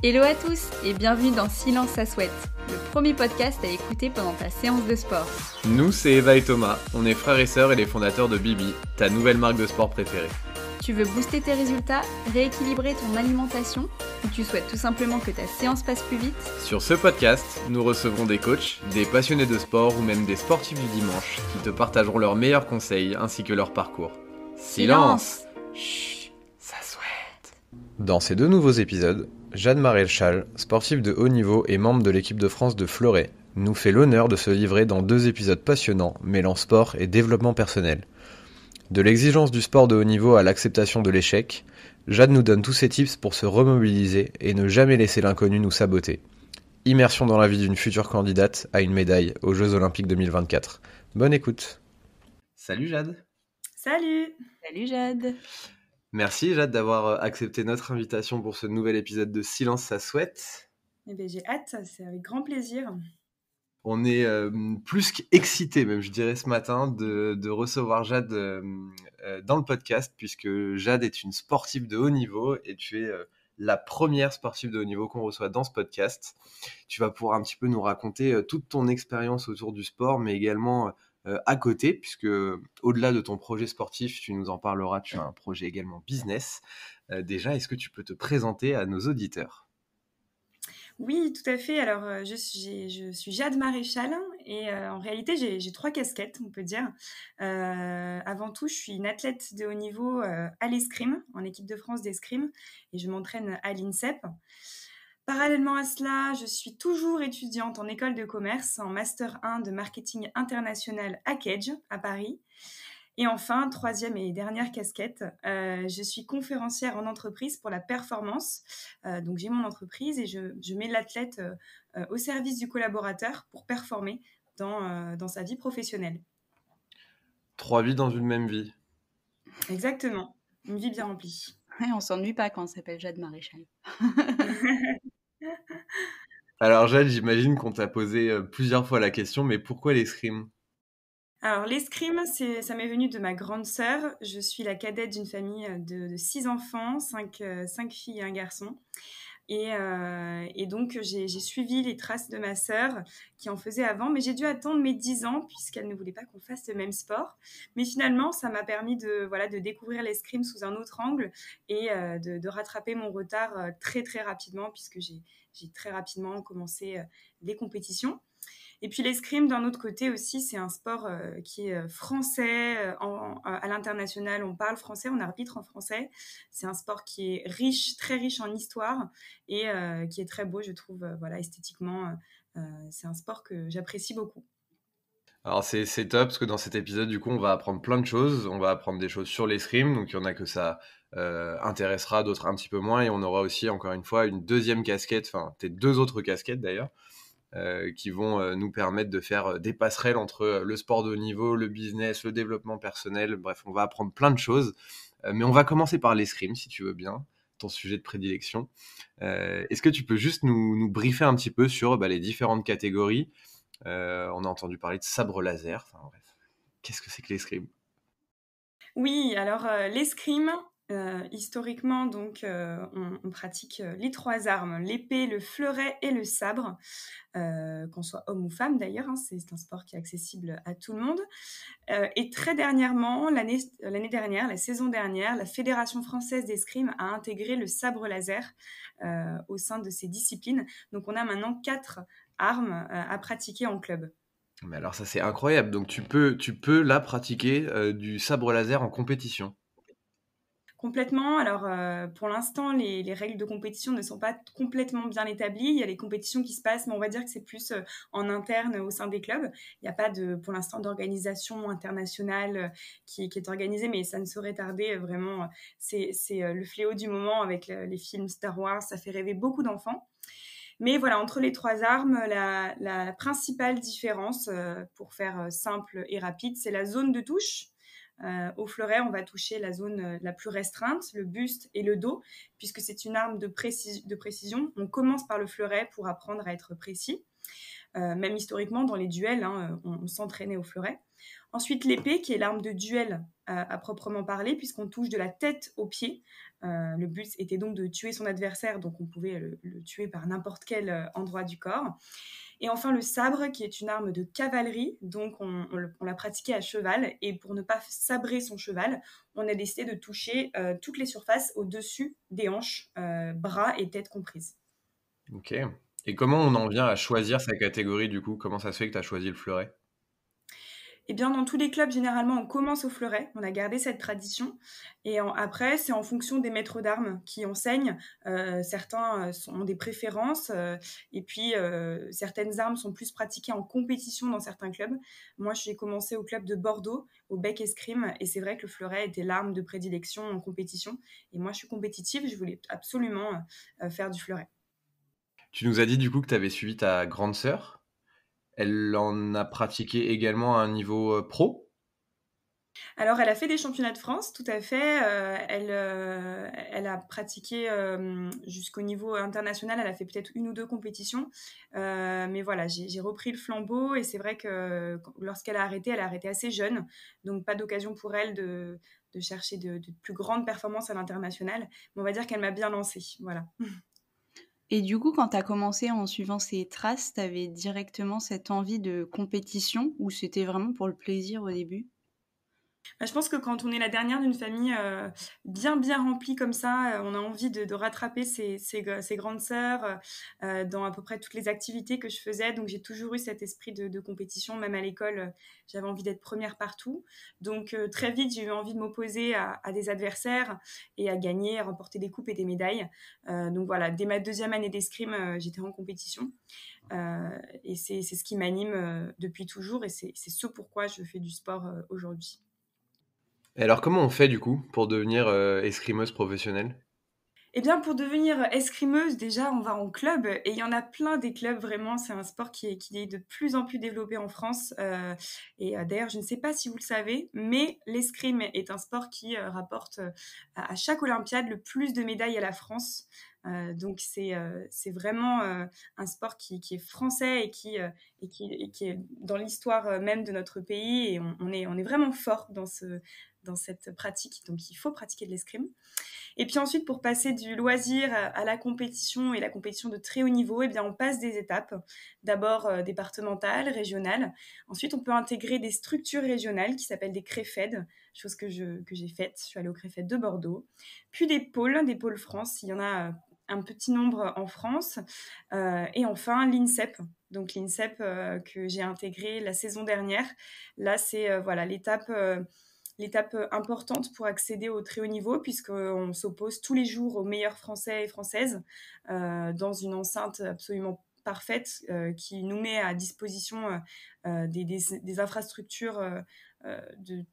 Hello à tous et bienvenue dans Silence ça souhaite, le premier podcast à écouter pendant ta séance de sport. Nous, c'est Eva et Thomas, on est frères et sœurs et les fondateurs de Bibi, ta nouvelle marque de sport préférée. Tu veux booster tes résultats, rééquilibrer ton alimentation ou tu souhaites tout simplement que ta séance passe plus vite? Sur ce podcast, nous recevrons des coachs, des passionnés de sport ou même des sportifs du dimanche qui te partageront leurs meilleurs conseils ainsi que leur parcours. Silence! Chut, ça souhaite. Dans ces deux nouveaux épisodes, Jade Maréchal, sportive de haut niveau et membre de l'équipe de France de fleuret, nous fait l'honneur de se livrer dans deux épisodes passionnants mêlant sport et développement personnel. De l'exigence du sport de haut niveau à l'acceptation de l'échec, Jade nous donne tous ses tips pour se remobiliser et ne jamais laisser l'inconnu nous saboter. Immersion dans la vie d'une future candidate à une médaille aux Jeux Olympiques 2024. Bonne écoute. Salut Jade. Salut Jade. Merci Jade d'avoir accepté notre invitation pour ce nouvel épisode de Silence ça souhaite. Eh bien, j'ai hâte, c'est avec grand plaisir. On est plus qu'excités, même je dirais ce matin, de recevoir Jade dans le podcast, puisque Jade est une sportive de haut niveau et tu es la première sportive de haut niveau qu'on reçoit dans ce podcast. Tu vas pouvoir un petit peu nous raconter toute ton expérience autour du sport, mais également à côté, puisque au-delà de ton projet sportif, tu nous en parleras, tu as un projet également business. Déjà, est-ce que tu peux te présenter à nos auditeurs ? Oui, tout à fait. Alors, je suis Jade Maréchal et en réalité, j'ai trois casquettes, on peut dire. Avant tout, je suis une athlète de haut niveau à l'escrime, en équipe de France d'escrime, et je m'entraîne à l'INSEP. Parallèlement à cela, je suis toujours étudiante en école de commerce, en Master 1 de marketing international à Cage, à Paris. Et enfin, troisième et dernière casquette, je suis conférencière en entreprise pour la performance. Donc, j'ai mon entreprise et je mets l'athlète au service du collaborateur pour performer dans sa vie professionnelle. 3 vies dans une même vie. Exactement, une vie bien remplie. Ouais, on s'ennuie pas quand on s'appelle Jade Maréchal. Alors Jade, j'imagine qu'on t'a posé plusieurs fois la question, mais pourquoi l'escrime ? Alors, l'escrime, ça m'est venu de ma grande sœur. Je suis la cadette d'une famille de 6 enfants, 5 filles et un garçon. Et donc, j'ai suivi les traces de ma sœur qui en faisait avant, mais j'ai dû attendre mes 10 ans puisqu'elle ne voulait pas qu'on fasse le même sport. Mais finalement, ça m'a permis de découvrir l'escrime sous un autre angle et de rattraper mon retard très, très rapidement puisque j'ai très rapidement commencé les compétitions. Et puis l'escrime, d'un autre côté aussi, c'est un sport qui est français. À l'international, on parle français, on arbitre en français. C'est un sport qui est riche, très riche en histoire et qui est très beau, je trouve, esthétiquement. C'est un sport que j'apprécie beaucoup. Alors c'est top parce que dans cet épisode, du coup, on va apprendre plein de choses. On va apprendre des choses sur l'escrime, donc il y en a que ça intéressera, d'autres un petit peu moins. Et on aura aussi, encore une fois, une deuxième casquette, enfin peut-être 2 autres casquettes d'ailleurs, qui vont nous permettre de faire des passerelles entre le sport de haut niveau, le business, le développement personnel. Bref, on va apprendre plein de choses. Mais on va commencer par l'escrime, si tu veux bien, ton sujet de prédilection. Est-ce que tu peux juste nous briefer un petit peu sur les différentes catégories ? On a entendu parler de sabre laser. Enfin bref, qu'est-ce que c'est que l'escrime ? Oui, alors l'escrime, historiquement, donc, on pratique les 3 armes, l'épée, le fleuret et le sabre, qu'on soit homme ou femme d'ailleurs, hein, c'est un sport qui est accessible à tout le monde. Et très dernièrement, l'année dernière, la saison dernière, la Fédération française d'escrime a intégré le sabre laser au sein de ses disciplines. Donc on a maintenant 4 armes à pratiquer en club. Mais alors ça c'est incroyable, donc tu peux là pratiquer du sabre laser en compétition. Complètement. Alors, pour l'instant, les règles de compétition ne sont pas complètement bien établies. Il y a les compétitions qui se passent, mais on va dire que c'est plus en interne au sein des clubs. Il n'y a pas pour l'instant d'organisation internationale qui est organisée, mais ça ne saurait tarder. Vraiment, c'est le fléau du moment avec les films Star Wars. Ça fait rêver beaucoup d'enfants. Mais voilà, entre les 3 armes, la principale différence, pour faire simple et rapide, c'est la zone de touche. Au fleuret, on va toucher la zone la plus restreinte, le buste et le dos, puisque c'est une arme de précision. On commence par le fleuret pour apprendre à être précis. Même historiquement, dans les duels, on s'entraînait au fleuret. Ensuite, l'épée, qui est l'arme de duel à proprement parler, puisqu'on touche de la tête aux pieds. Le but était donc de tuer son adversaire, donc on pouvait le tuer par n'importe quel endroit du corps. Et enfin, le sabre, qui est une arme de cavalerie, donc on l'a pratiqué à cheval. Et pour ne pas sabrer son cheval, on a décidé de toucher toutes les surfaces au-dessus des hanches, bras et tête comprises. Ok. Et comment on en vient à choisir sa catégorie du coup? Comment ça se fait que tu as choisi le fleuret? Eh bien, dans tous les clubs, généralement, on commence au fleuret. On a gardé cette tradition. Et après, c'est en fonction des maîtres d'armes qui enseignent. Certains ont des préférences. Et puis, certaines armes sont plus pratiquées en compétition dans certains clubs. Moi, j'ai commencé au club de Bordeaux, au bec escrime. Et c'est vrai que le fleuret était l'arme de prédilection en compétition. Et moi, je suis compétitive. Je voulais absolument faire du fleuret. Tu nous as dit du coup que tu avais suivi ta grande sœur. Elle en a pratiqué également à un niveau pro? Alors, elle a fait des championnats de France, tout à fait. Elle a pratiqué jusqu'au niveau international. Elle a fait peut-être 1 ou 2 compétitions. Mais voilà, j'ai repris le flambeau et c'est vrai que lorsqu'elle a arrêté, elle a arrêté assez jeune. Donc, pas d'occasion pour elle de chercher de plus grandes performances à l'international. Mais on va dire qu'elle m'a bien lancée. Voilà. Et du coup, quand tu as commencé en suivant ces traces, tu avais directement cette envie de compétition ou c'était vraiment pour le plaisir au début? Bah, je pense que quand on est la dernière d'une famille bien remplie comme ça, on a envie de rattraper ses grandes sœurs dans à peu près toutes les activités que je faisais. Donc j'ai toujours eu cet esprit de compétition, même à l'école, j'avais envie d'être première partout. Donc très vite, j'ai eu envie de m'opposer à des adversaires et à gagner, à remporter des coupes et des médailles. Donc voilà, dès ma 2e année d'escrime, j'étais en compétition. Et c'est ce qui m'anime depuis toujours et c'est ce pourquoi je fais du sport aujourd'hui. Et alors comment on fait du coup pour devenir escrimeuse professionnelle? Eh bien, pour devenir escrimeuse, déjà, on va en club et il y en a plein des clubs, vraiment. C'est un sport qui est de plus en plus développé en France. D'ailleurs, je ne sais pas si vous le savez, mais l'escrime est un sport qui rapporte à chaque Olympiade le plus de médailles à la France. Donc, c'est vraiment un sport qui est français et qui est dans l'histoire même de notre pays. Et on est vraiment fort dans cette pratique. Donc, il faut pratiquer de l'escrime. Et puis ensuite, pour passer du loisir à la compétition et la compétition de très haut niveau, eh bien, on passe des étapes. D'abord départementales, régionales. Ensuite, on peut intégrer des structures régionales qui s'appellent des CREFED, chose que j'ai faite. Je suis allée au CREFED de Bordeaux. Puis des pôles France. Il y en a un petit nombre en France. Et enfin, l'INSEP. Donc l'INSEP que j'ai intégré la saison dernière. Là, c'est voilà, l'étape importante pour accéder au très haut niveau, puisqu'on s'oppose tous les jours aux meilleurs Français et Françaises dans une enceinte absolument parfaite qui nous met à disposition des infrastructures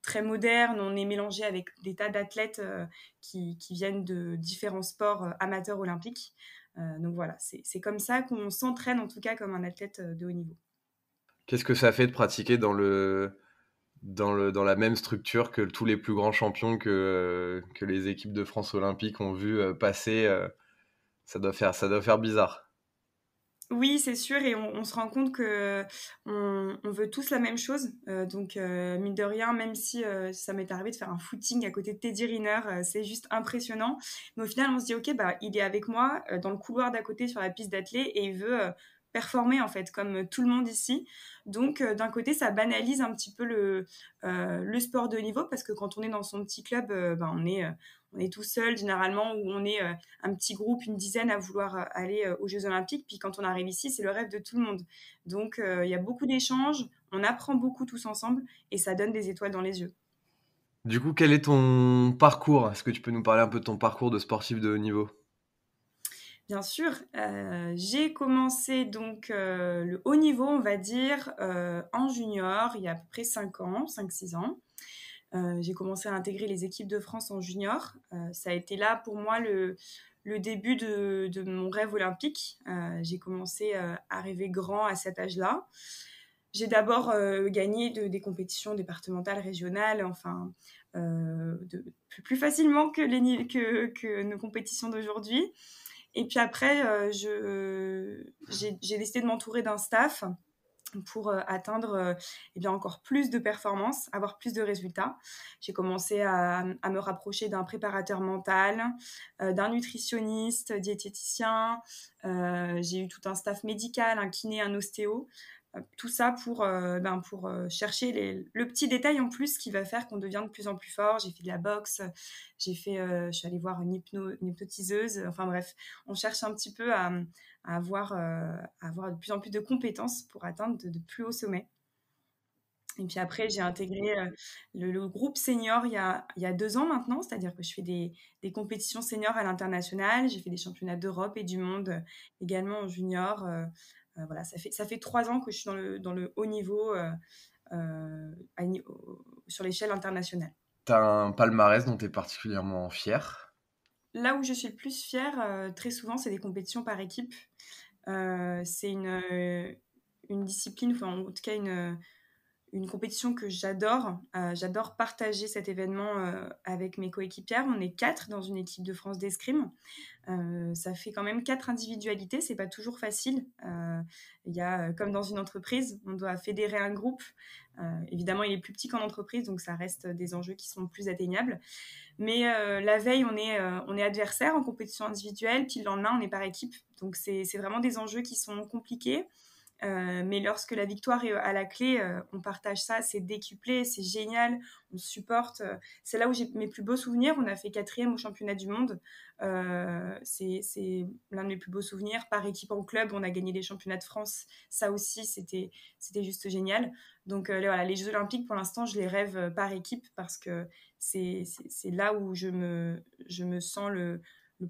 très modernes. On est mélangé avec des tas d'athlètes qui viennent de différents sports amateurs olympiques. Donc voilà, c'est comme ça qu'on s'entraîne, en tout cas comme un athlète de haut niveau. Qu'est-ce que ça fait de pratiquer dans la même structure que tous les plus grands champions que les équipes de France olympiques ont vu passer? Ça doit faire bizarre. Oui, c'est sûr, et on se rend compte que on veut tous la même chose. Donc, mine de rien, même si ça m'est arrivé de faire un footing à côté de Teddy Riner, c'est juste impressionnant. Mais au final, on se dit, ok, bah, il est avec moi dans le couloir d'à côté sur la piste d'athlée et il veut performer en fait, comme tout le monde ici. Donc, d'un côté, ça banalise un petit peu le sport de haut niveau parce que quand on est dans son petit club, ben, on est tout seul généralement, ou on est un petit groupe, une dizaine à vouloir aller aux Jeux Olympiques. Puis quand on arrive ici, c'est le rêve de tout le monde. Donc il y a beaucoup d'échanges, on apprend beaucoup tous ensemble et ça donne des étoiles dans les yeux. Du coup, quel est ton parcours? Est-ce que tu peux nous parler un peu de ton parcours de sportif de haut niveau? Bien sûr, j'ai commencé donc le haut niveau, on va dire, en junior, il y a à peu près 5 ans, 5-6 ans. J'ai commencé à intégrer les équipes de France en junior. Ça a été là pour moi le début de mon rêve olympique. J'ai commencé à rêver grand à cet âge-là. J'ai d'abord gagné des compétitions départementales, régionales, enfin plus facilement que nos compétitions d'aujourd'hui. Et puis après, j'ai décidé de m'entourer d'un staff pour atteindre encore plus de performances, avoir plus de résultats. J'ai commencé à me rapprocher d'un préparateur mental, d'un nutritionniste, diététicien. J'ai eu tout un staff médical, un kiné, un ostéo. Tout ça pour chercher le petit détail en plus qui va faire qu'on devient de plus en plus fort. J'ai fait de la boxe, je suis allée voir une hypnotiseuse. Enfin bref, on cherche un petit peu à avoir de plus en plus de compétences pour atteindre de plus hauts sommets. Et puis après, j'ai intégré le groupe senior il y a 2 ans maintenant, c'est-à-dire que je fais des compétitions seniors à l'international. J'ai fait des championnats d'Europe et du monde également en junior. Voilà, ça fait 3 ans que je suis dans le haut niveau sur l'échelle internationale. T'as un palmarès dont tu es particulièrement fier? Là où je suis le plus fière, très souvent, c'est des compétitions par équipe. C'est une discipline, enfin en tout cas une compétition que j'adore. J'adore partager cet événement avec mes coéquipières. On est 4 dans une équipe de France d'escrime. Ça fait quand même 4 individualités, c'est pas toujours facile. Il y a, comme dans une entreprise, on doit fédérer un groupe. Évidemment, il est plus petit qu'en entreprise, donc ça reste des enjeux qui sont plus atteignables. Mais la veille, on est adversaire en compétition individuelle, puis le lendemain, on est par équipe. Donc c'est vraiment des enjeux qui sont compliqués. Mais lorsque la victoire est à la clé, on partage ça, c'est décuplé, c'est génial, on se supporte. C'est là où j'ai mes plus beaux souvenirs. On a fait 4e au championnat du monde. C'est l'un de mes plus beaux souvenirs. Par équipe en club, on a gagné les championnats de France. Ça aussi, c'était juste génial. Donc voilà, les Jeux Olympiques, pour l'instant, je les rêve par équipe parce que c'est là où je me sens le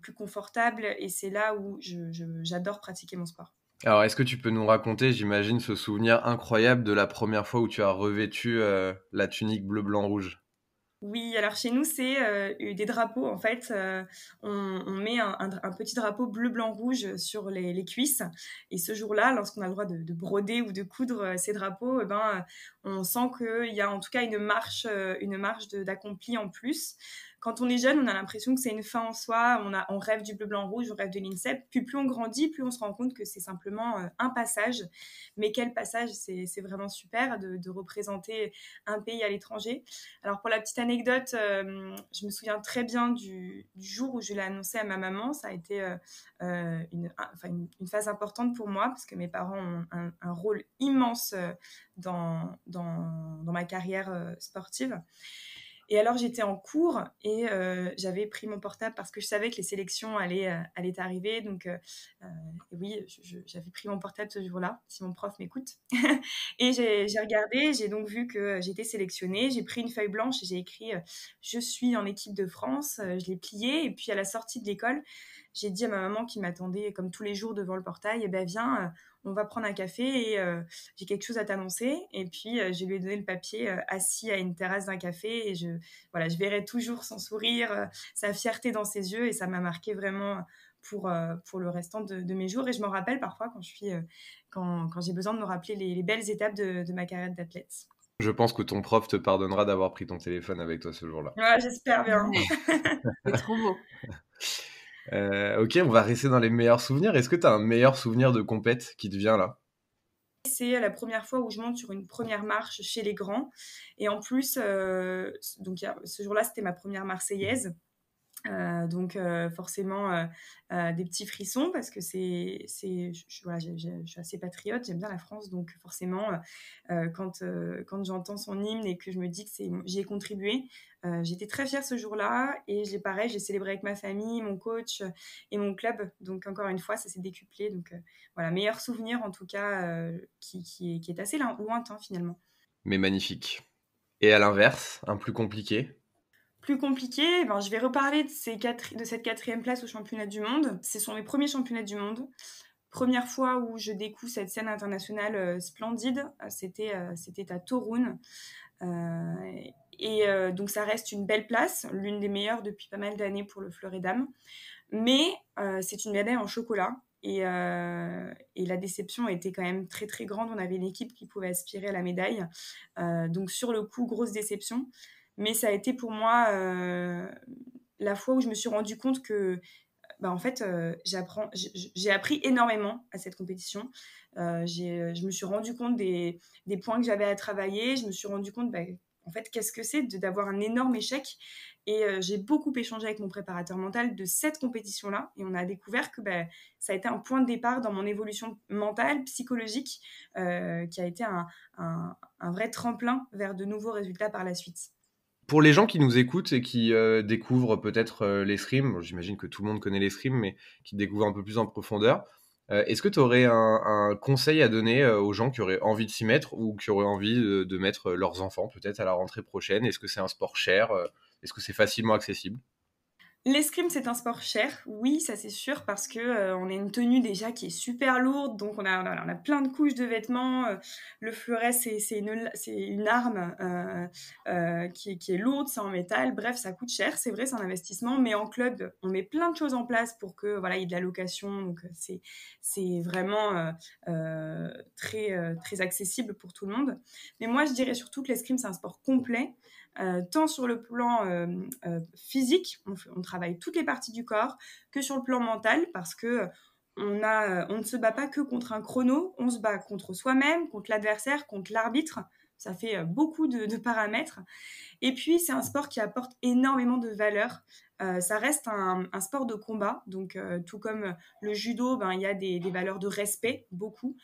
plus confortable et c'est là où j'adore pratiquer mon sport. Alors, est-ce que tu peux nous raconter, j'imagine, ce souvenir incroyable de la première fois où tu as revêtu la tunique bleu-blanc-rouge? Oui, alors chez nous, c'est des drapeaux. En fait, on met un petit drapeau bleu, blanc, rouge sur les cuisses. Et ce jour-là, lorsqu'on a le droit de broder ou de coudre ces drapeaux, on sent qu'il y a en tout cas une marche d'accompli en plus. Quand on est jeune, on a l'impression que c'est une fin en soi. On rêve du bleu, blanc, rouge, on rêve de l'INSEP. Puis plus on grandit, plus on se rend compte que c'est simplement un passage. Mais quel passage, c'est vraiment super de représenter un pays à l'étranger. Alors pour la petite anecdote, je me souviens très bien du jour où je l'ai annoncé à ma maman. Ça a été une phase importante pour moi parce que mes parents ont un rôle immense dans ma carrière sportive. Et alors j'étais en cours et j'avais pris mon portable parce que je savais que les sélections allaient arriver. Donc oui, j'avais pris mon portable ce jour-là, si mon prof m'écoute. Et j'ai regardé, j'ai donc vu que j'étais sélectionnée. J'ai pris une feuille blanche et j'ai écrit je suis en équipe de France. Je l'ai pliée et puis à la sortie de l'école, j'ai dit à ma maman qui m'attendait comme tous les jours devant le portail, eh ben viens, on va prendre un café et j'ai quelque chose à t'annoncer. Et puis je lui ai donné le papier assis à une terrasse d'un café et je verrai toujours son sourire, sa fierté dans ses yeux et ça m'a marqué vraiment pour le restant de mes jours. Et je m'en rappelle parfois quand j'ai besoin de me rappeler les belles étapes de ma carrière d'athlète. Je pense que ton prof te pardonnera d'avoir pris ton téléphone avec toi ce jour-là. Ouais, j'espère bien. C'est trop beau. Ok, on va rester dans les meilleurs souvenirs. Est-ce que tu as un meilleur souvenir de compète qui te vient là? C'est la première fois où je monte sur une première marche chez les grands. Et en plus, ce jour-là, c'était ma première Marseillaise. Donc forcément des petits frissons parce que je suis assez patriote, j'aime bien la France, donc forcément quand j'entends son hymne et que je me dis que j'y ai contribué, j'étais très fière ce jour-là et j'ai célébré avec ma famille, mon coach et mon club, donc encore une fois ça s'est décuplé, donc voilà, meilleur souvenir en tout cas qui est assez lointain finalement. Mais magnifique. Et à l'inverse, un plus compliqué? Plus compliqué, je vais reparler de cette 4e place au championnat du monde. Ce sont mes premiers championnats du monde. Première fois où je découvre cette scène internationale splendide, c'était à Toruń. Donc ça reste une belle place, l'une des meilleures depuis pas mal d'années pour le fleuret dames. Mais c'est une médaille en chocolat. Et la déception était quand même très très grande. On avait une équipe qui pouvait aspirer à la médaille. Donc sur le coup, grosse déception. Mais ça a été pour moi la fois où je me suis rendu compte que en fait, j'ai appris énormément à cette compétition. Je me suis rendu compte des points que j'avais à travailler. Je me suis rendu compte, en fait, qu'est-ce que c'est d'avoir un énorme échec. Et j'ai beaucoup échangé avec mon préparateur mental de cette compétition-là. Et on a découvert que ça a été un point de départ dans mon évolution mentale, psychologique, qui a été un vrai tremplin vers de nouveaux résultats par la suite. Pour les gens qui nous écoutent et qui découvrent peut-être l'escrime, bon, j'imagine que tout le monde connaît l'escrime, mais qui découvrent un peu plus en profondeur, est-ce que tu aurais un conseil à donner aux gens qui auraient envie de s'y mettre ou qui auraient envie de mettre leurs enfants peut-être à la rentrée prochaine? Est-ce que c'est un sport cher? Est-ce que c'est facilement accessible? L'escrime, c'est un sport cher, oui, ça c'est sûr, parce que on a une tenue déjà qui est super lourde, donc on a plein de couches de vêtements. Le fleuret, c'est une arme qui est lourde, c'est en métal. Bref, ça coûte cher, c'est vrai, c'est un investissement. Mais en club, on met plein de choses en place pour que voilà, il y ait de la location. Donc c'est vraiment très accessible pour tout le monde. Mais moi, je dirais surtout que l'escrime, c'est un sport complet. Tant sur le plan physique, on travaille toutes les parties du corps, que sur le plan mental, parce que on ne se bat pas que contre un chrono, on se bat contre soi-même, contre l'adversaire, contre l'arbitre. Ça fait beaucoup de paramètres. Et puis, c'est un sport qui apporte énormément de valeur. Ça reste un sport de combat. Donc, tout comme le judo, il y a des valeurs de respect, beaucoup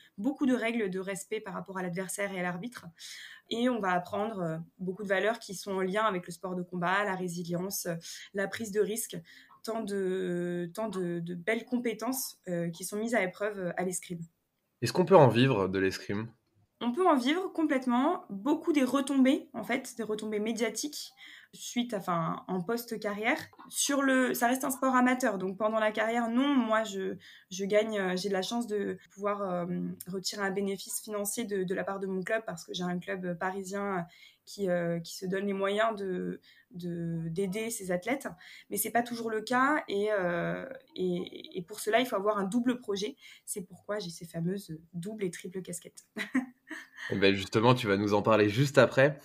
de règles de respect par rapport à l'adversaire et à l'arbitre. Et on va apprendre beaucoup de valeurs qui sont en lien avec le sport de combat, la résilience, la prise de risque, tant de belles compétences qui sont mises à épreuve à l'escrime. Est-ce qu'on peut en vivre de l'escrime? On peut en vivre complètement, beaucoup des retombées, en fait, des retombées médiatiques en post-carrière. Ça reste un sport amateur, donc pendant la carrière, non, moi je gagne, j'ai de la chance de pouvoir retirer un bénéfice financier de la part de mon club parce que j'ai un club parisien qui se donne les moyens d'aider ses athlètes, mais c'est pas toujours le cas et pour cela il faut avoir un double projet. C'est pourquoi j'ai ces fameuses double et triple casquettes. Eh ben justement, tu vas nous en parler juste après.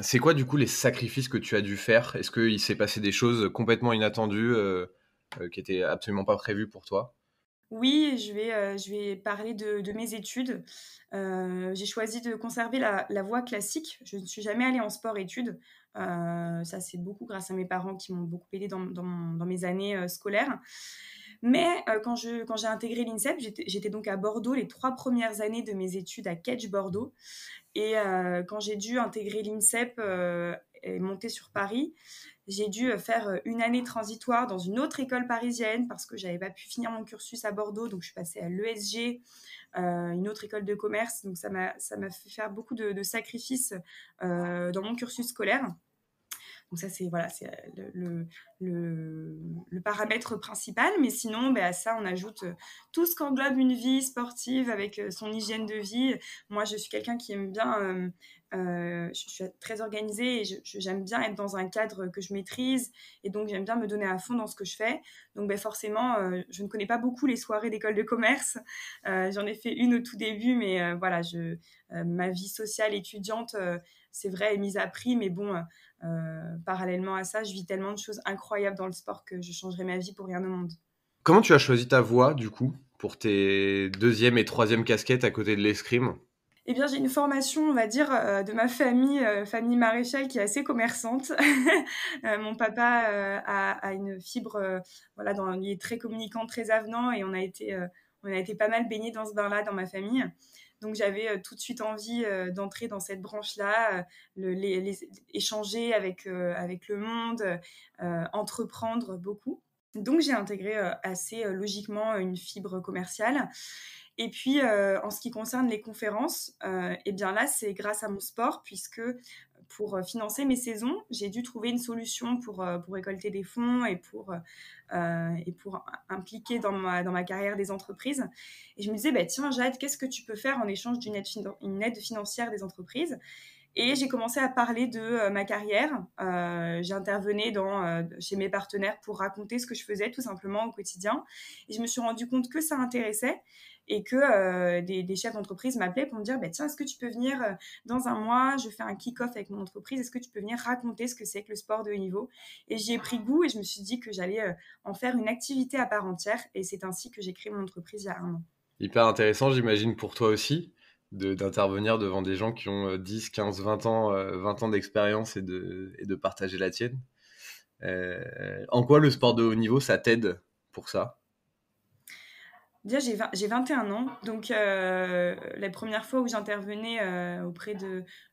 C'est quoi du coup les sacrifices que tu as dû faire? Est-ce qu'il s'est passé des choses complètement inattendues qui étaient absolument pas prévues pour toi? Oui, je vais parler de mes études. J'ai choisi de conserver la voie classique. Je ne suis jamais allée en sport-études. Ça, c'est beaucoup grâce à mes parents qui m'ont beaucoup aidée dans mes années scolaires. Mais quand j'ai intégré l'INSEP, j'étais donc à Bordeaux les 3 premières années de mes études à Ketch Bordeaux. Et quand j'ai dû intégrer l'INSEP et monter sur Paris, j'ai dû faire une année transitoire dans une autre école parisienne parce que j'avais pas pu finir mon cursus à Bordeaux, donc je suis passée à l'ESG, une autre école de commerce. Donc ça m'a fait faire beaucoup de sacrifices dans mon cursus scolaire. Donc ça, c'est voilà, c'est le paramètre principal. Mais sinon, à ça, on ajoute tout ce qu'englobe une vie sportive avec son hygiène de vie. Moi, je suis quelqu'un qui aime bien... je suis très organisée et j'aime bien être dans un cadre que je maîtrise. Et donc, j'aime bien me donner à fond dans ce que je fais. Donc, forcément, je ne connais pas beaucoup les soirées d'école de commerce. J'en ai fait une au tout début, mais voilà, ma vie sociale étudiante, c'est vrai, est mise à prix. Mais bon... parallèlement à ça, je vis tellement de choses incroyables dans le sport que je changerais ma vie pour rien au monde. Comment tu as choisi ta voie, du coup, pour tes deuxième et troisième casquettes à côté de l'escrime? Eh bien, j'ai une formation, on va dire, de ma famille, famille maréchale, qui est assez commerçante. Mon papa a une fibre, voilà, il est très communicant, très avenant, et on a été pas mal baignés dans ce bain-là dans ma famille. Donc j'avais tout de suite envie d'entrer dans cette branche-là, échanger avec le monde, entreprendre beaucoup. Donc j'ai intégré assez logiquement une fibre commerciale. Et puis en ce qui concerne les conférences, eh bien là c'est grâce à mon sport puisque pour financer mes saisons, j'ai dû trouver une solution pour récolter des fonds et pour impliquer dans ma carrière des entreprises. Et je me disais, tiens Jade, qu'est-ce que tu peux faire en échange d'une aide financière des entreprises? Et j'ai commencé à parler de ma carrière. J'intervenais chez mes partenaires pour raconter ce que je faisais tout simplement au quotidien. Et je me suis rendu compte que ça intéressait et que des chefs d'entreprise m'appelaient pour me dire tiens, est-ce que tu peux venir dans un mois, je fais un kick-off avec mon entreprise, est-ce que tu peux venir raconter ce que c'est que le sport de haut niveau? Et j'y ai pris goût et je me suis dit que j'allais en faire une activité à part entière. Et c'est ainsi que j'ai créé mon entreprise il y a 1 an. Hyper intéressant, j'imagine, pour toi aussi, d'intervenir devant des gens qui ont 10, 15, 20 ans, 20 ans d'expérience et de partager la tienne. En quoi le sport de haut niveau, ça t'aide pour ça? Déjà, j'ai 21 ans, donc la première fois où j'intervenais auprès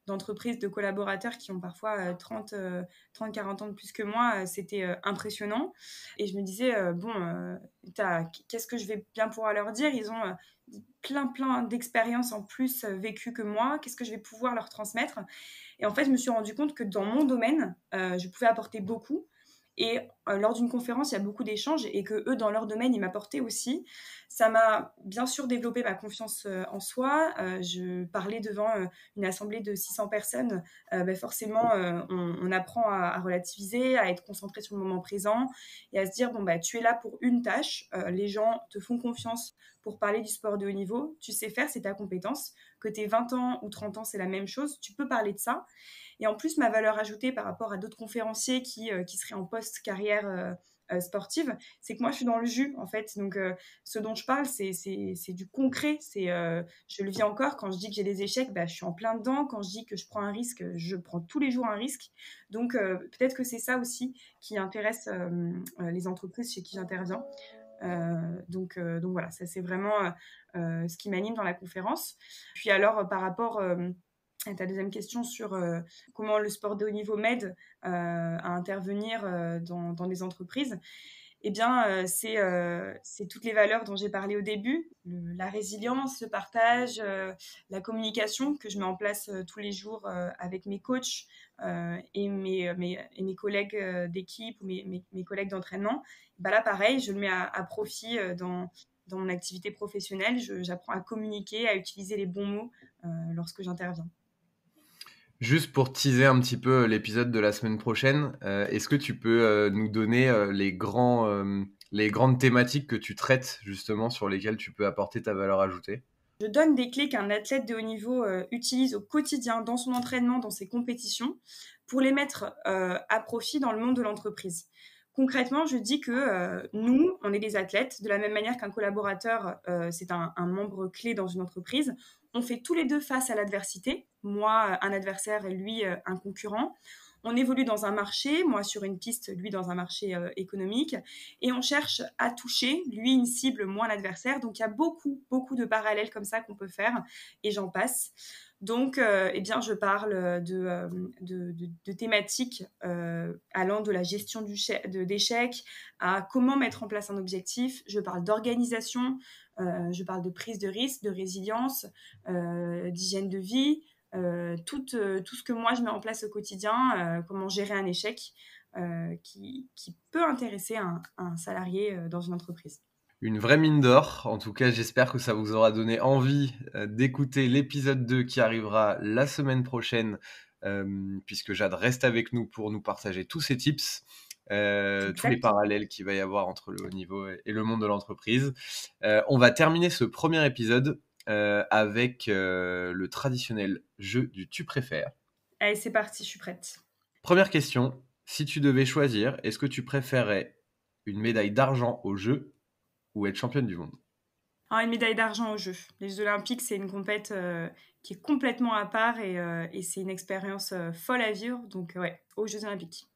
d'entreprises, de collaborateurs qui ont parfois 30, 40 ans de plus que moi, c'était impressionnant. Et je me disais, qu'est-ce que je vais bien pouvoir leur dire? Ils ont plein d'expériences en plus vécues que moi. Qu'est-ce que je vais pouvoir leur transmettre? Et en fait, je me suis rendu compte que dans mon domaine, je pouvais apporter beaucoup. Et lors d'une conférence, il y a beaucoup d'échanges et que eux, dans leur domaine, ils m'apportaient aussi. Ça m'a bien sûr développé ma confiance en soi. Je parlais devant une assemblée de 600 personnes. Forcément, on apprend à relativiser, à être concentré sur le moment présent et à se dire, tu es là pour une tâche. Les gens te font confiance pour parler du sport de haut niveau. Tu sais faire, c'est ta compétence. Que tu aies 20 ans ou 30 ans, c'est la même chose. Tu peux parler de ça. Et en plus, ma valeur ajoutée par rapport à d'autres conférenciers qui seraient en post-carrière sportive, c'est que moi, je suis dans le jus, en fait. Donc, ce dont je parle, c'est du concret. Je le vis encore. Quand je dis que j'ai des échecs, je suis en plein dedans. Quand je dis que je prends un risque, je prends tous les jours un risque. Donc, peut-être que c'est ça aussi qui intéresse les entreprises chez qui j'interviens. Donc voilà, ça c'est vraiment ce qui m'anime dans la conférence. Puis alors, par rapport à ta deuxième question sur comment le sport de haut niveau m'aide à intervenir dans des entreprises, eh bien, c'est toutes les valeurs dont j'ai parlé au début, la résilience, le partage, la communication que je mets en place tous les jours avec mes coachs et mes collègues d'équipe ou mes collègues d'entraînement. Là, pareil, je le mets à profit dans mon activité professionnelle. J'apprends à communiquer, à utiliser les bons mots lorsque j'interviens. Juste pour teaser un petit peu l'épisode de la semaine prochaine, est-ce que tu peux nous donner les grandes thématiques que tu traites justement sur lesquelles tu peux apporter ta valeur ajoutée? Je donne des clés qu'un athlète de haut niveau utilise au quotidien dans son entraînement, dans ses compétitions, pour les mettre à profit dans le monde de l'entreprise. Concrètement, je dis que nous, on est des athlètes, de la même manière qu'un collaborateur, c'est un membre clé dans une entreprise. On fait tous les deux face à l'adversité. Moi, un adversaire et lui, un concurrent. On évolue dans un marché, moi sur une piste, lui dans un marché économique, et on cherche à toucher, lui une cible, moi l'adversaire. Donc il y a beaucoup de parallèles comme ça qu'on peut faire, et j'en passe. Donc, je parle de thématiques allant de la gestion d'échecs à comment mettre en place un objectif. Je parle d'organisation, je parle de prise de risque, de résilience, d'hygiène de vie, tout ce que moi je mets en place au quotidien, comment gérer un échec qui peut intéresser un salarié dans une entreprise. Une vraie mine d'or. En tout cas, j'espère que ça vous aura donné envie d'écouter l'épisode 2 qui arrivera la semaine prochaine, puisque Jade reste avec nous pour nous partager tous ces tips, tous les parallèles qu'il va y avoir entre le haut niveau et le monde de l'entreprise. On va terminer ce premier épisode avec le traditionnel jeu du tu préfères. Allez, c'est parti, je suis prête. Première question, si tu devais choisir, est-ce que tu préférais une médaille d'argent au jeu ou être championne du monde? Une médaille d'argent aux Jeux. Les Jeux Olympiques, c'est une compète qui est complètement à part et c'est une expérience folle à vivre. Donc ouais, aux Jeux Olympiques.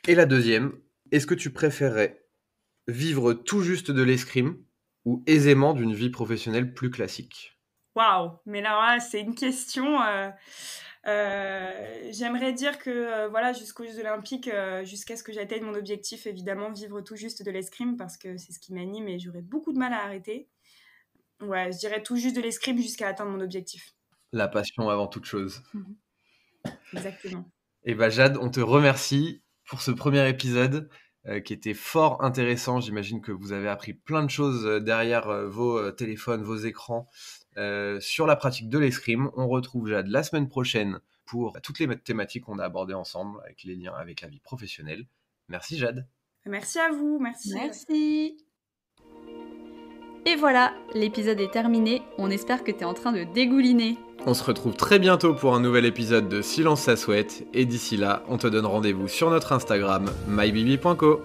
Et la deuxième, est-ce que tu préférerais vivre tout juste de l'escrime ou aisément d'une vie professionnelle plus classique? Waouh, mais là, c'est une question. J'aimerais dire que jusqu'aux Jeux Olympiques, jusqu'à ce que j'atteigne mon objectif, évidemment, vivre tout juste de l'escrime parce que c'est ce qui m'anime et j'aurais beaucoup de mal à arrêter. Ouais, je dirais tout juste de l'escrime jusqu'à atteindre mon objectif. La passion avant toute chose. Exactement. Et Jade, on te remercie pour ce premier épisode qui était fort intéressant. J'imagine que vous avez appris plein de choses derrière vos téléphones, vos écrans sur la pratique de l'escrime. On retrouve Jade la semaine prochaine pour toutes les thématiques qu'on a abordées ensemble, avec les liens avec la vie professionnelle. Merci Jade. Merci à vous, merci. Merci. Et voilà, l'épisode est terminé. On espère que t'es en train de dégouliner. On se retrouve très bientôt pour un nouvel épisode de Silence ça souhaite. Et d'ici là, on te donne rendez-vous sur notre Instagram, mybibi.co.